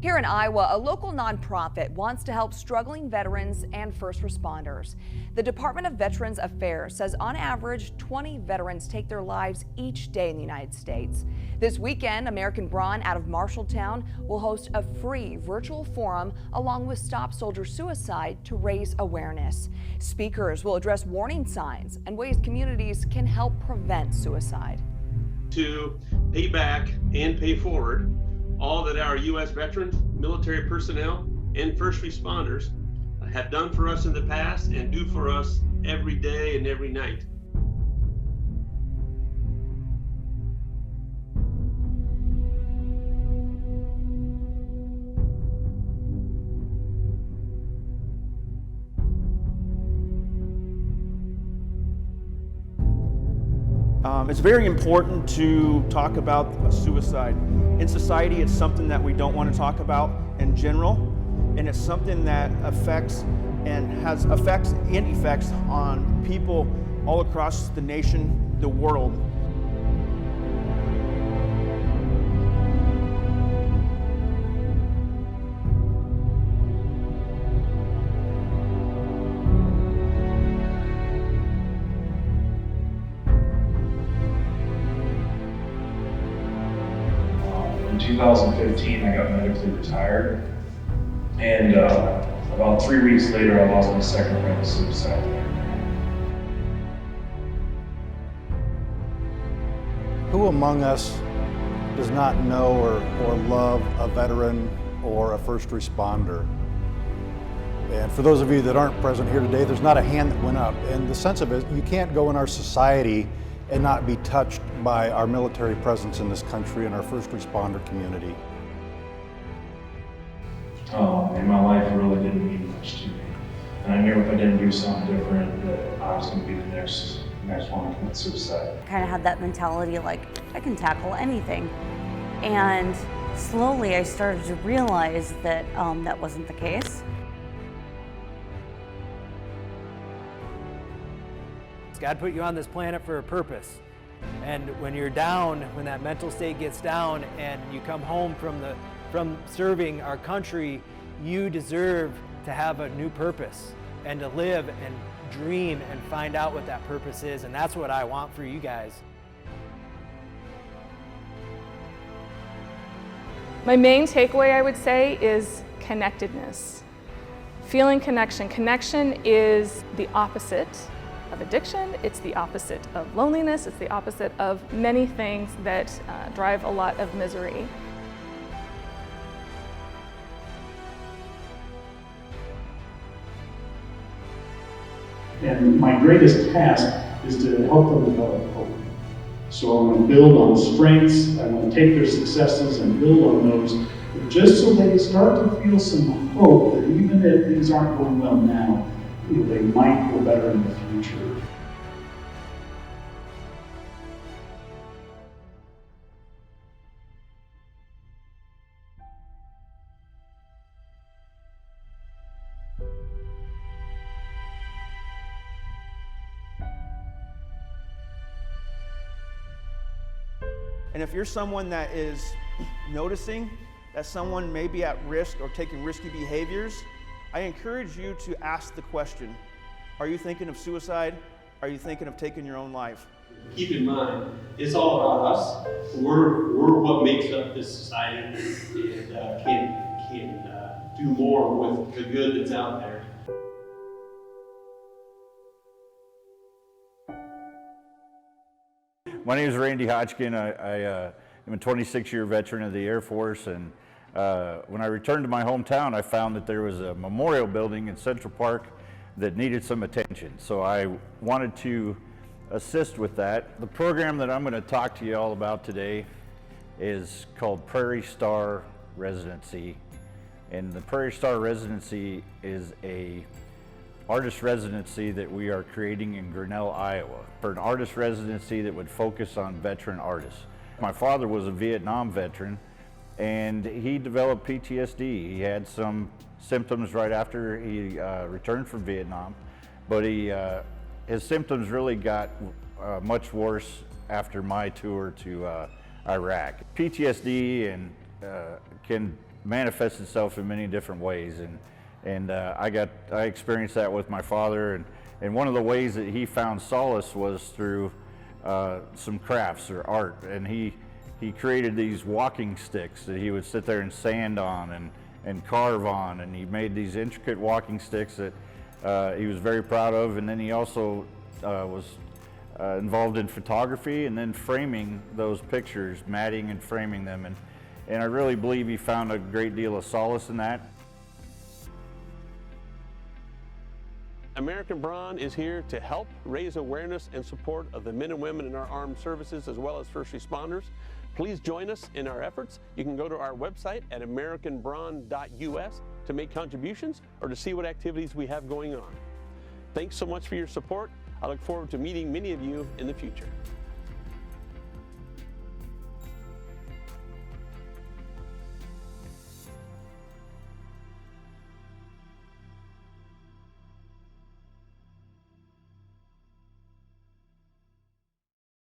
Here in Iowa, a local nonprofit wants to help struggling veterans and first responders. The Department of Veterans Affairs says on average 20 veterans take their lives each day in the United States. This weekend, American Brawn out of Marshalltown will host a free virtual forum along with Stop Soldier Suicide to raise awareness. Speakers will address warning signs and ways communities can help prevent suicide. To pay back and pay forward all that our U.S. veterans, military personnel, and first responders have done for us in the past and do for us every day and every night. It's very important to talk about suicide. In society, it's something that we don't want to talk about in general, and it's something that affects and has effects on people all across the nation, the world. In 2015, I got medically retired, and about 3 weeks later, I lost my second friend to suicide. Who among us does not know or love a veteran or a first responder? And for those of you that aren't present here today, there's not a hand that went up. And the sense of it, you can't go in our society and not be touched by our military presence in this country and our first responder community. And my life really didn't mean much to me. And I knew if I didn't do something different, that I was going to be the next one to commit suicide. I kind of had that mentality like, I can tackle anything. And slowly I started to realize that that wasn't the case. God put you on this planet for a purpose. And when you're down, when that mental state gets down and you come home from serving our country, you deserve to have a new purpose and to live and dream and find out what that purpose is. And that's what I want for you guys. My main takeaway, I would say, is connectedness. Feeling connection. Connection is the opposite of addiction, it's the opposite of loneliness, it's the opposite of many things that drive a lot of misery. And my greatest task is to help them develop hope. So I want to build on strengths, I want to take their successes and build on those, just so they start to feel some hope that even if things aren't going well now, they might go better in the future. And if you're someone that is noticing that someone may be at risk or taking risky behaviors, I encourage you to ask the question, are you thinking of suicide? Are you thinking of taking your own life? Keep in mind, it's all about us. We're what makes up this society and can do more with the good that's out there. My name is Randy Hodgkin. I am a 26-year veteran of the Air Force, and when I returned to my hometown, I found that there was a memorial building in Central Park that needed some attention. So I wanted to assist with that. The program that I'm going to talk to you all about today is called Prairie Star Residency. And the Prairie Star Residency is a artist residency that we are creating in Grinnell, Iowa, for an artist residency that would focus on veteran artists. My father was a Vietnam veteran, and he developed PTSD. He had some symptoms right after he returned from Vietnam, but his symptoms really got much worse after my tour to Iraq. PTSD can manifests itself in many different ways, and I experienced that with my father, and one of the ways that he found solace was through some crafts or art, and he created these walking sticks that he would sit there and sand on and carve on, and he made these intricate walking sticks that he was very proud of. And then he also was involved in photography and then framing those pictures, matting and framing them, and I really believe he found a great deal of solace in that. American Braun is here to help raise awareness and support of the men and women in our armed services as well as first responders. Please join us in our efforts. You can go to our website at americanbraun.us to make contributions or to see what activities we have going on. Thanks so much for your support. I look forward to meeting many of you in the future.